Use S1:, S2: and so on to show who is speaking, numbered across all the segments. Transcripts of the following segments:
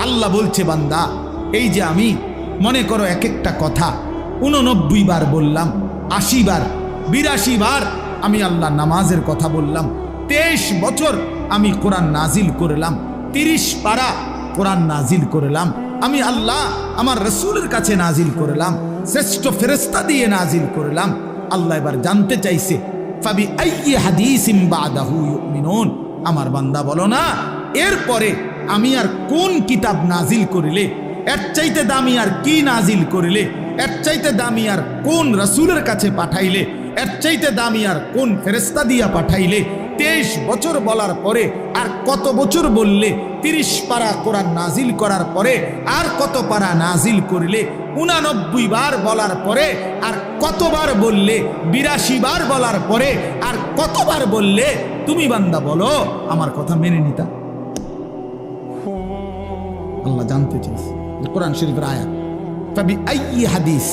S1: আল্লাহ বলছে বান্দা এই যে আমি মনে করো এক একটা কথা 89 বার বললাম, 80 বার 82 বার আমি আল্লাহ নামাজের কথা বললাম, 23 বছর আমি কোরআন নাজিল করলাম, 30 পারা কোরআন নাজিল করলাম, আমি আল্লাহ আমার রসুলের কাছে নাজিল করলাম, শ্রেষ্ঠ ফেরেশতা দিয়ে নাজিল করলাম। আল্লাহ এবার জানতে চাইছে ফাবি আইয়ি হাদিসিম বাদাহু ইউমিনুন, আমার বান্দা বলো না এরপরে আমি আর কোন কিতাব নাজিল করিলে, এর চাইতে দামি আর কি নাজিল করিলে, এর চাইতে দামি আর কোন রসুলের কাছে পাঠাইলে, এর চাইতে দামি আর কোন ফেরেশতা দিয়া পাঠাইলে। 23 বছর বলার পরে আর কত বছর বললে? 30 পারা কোরআন নাজিল করার পরে আর কত পারা নাজিল করিলে? 89 বার বলার পরে আর কতবার বললে? 82 বার বলার পরে আর কতবার বললে? তুমি বান্দা বলো আমার কথা মেনে নিতা? আল্লাহ জানতে চাইছে কোরআন শরীফের আয়াত ফাবি আইয়ি হাদিস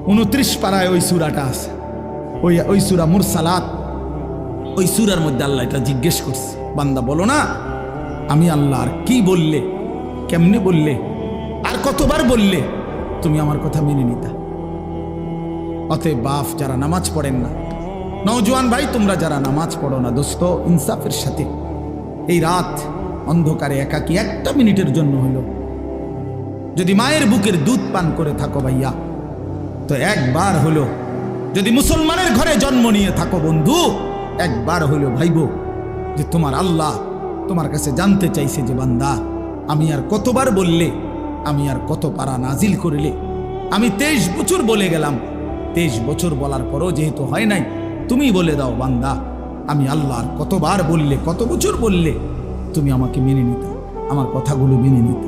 S1: 29 পারায় ওই সূরাটা আছে, ওই সূরা মুরসালাত, ওই সূরার মধ্যে আল্লাহ এটা জিজ্ঞেস করছে বান্দা বলো না আমি আল্লাহ আর কি বললে, কেমনে বললে, আর কতবার বললে তুমি আমার কথা মেনে নিতা? অতএব বাপ যারা নামাজ পড়েন না, নওজোয়ান ভাই তোমরা যারা নামাজ পড়ো না, দোস্ত ইনসাফের সাথে এই রাত অন্ধকারে একাকী একটা মিনিটের জন্য হলো যদি মায়ের বুকের দুধ পান করে থাকো ভাইয়া, তো একবার হলো যদি মুসলমানের ঘরে জন্ম নিয়ে থাকো বন্ধু, একবার হলো ভাইবো যে তোমার আল্লাহ তোমার কাছে জানতে চাইছে যে বান্দা আমি আর কতবার বললে, আমি আর কত পারা নাজিল করিলে? আমি 23 বছর বলে গেলাম, 23 বছর বলার পরও যেহেতু হয় নাই, তুমি বলে দাও বান্দা আমি আল্লাহ আর কতবার বললে, কত বছর বললে তুমি আমাকে মেনে নিতে, আমার কথাগুলো মেনে নিতে?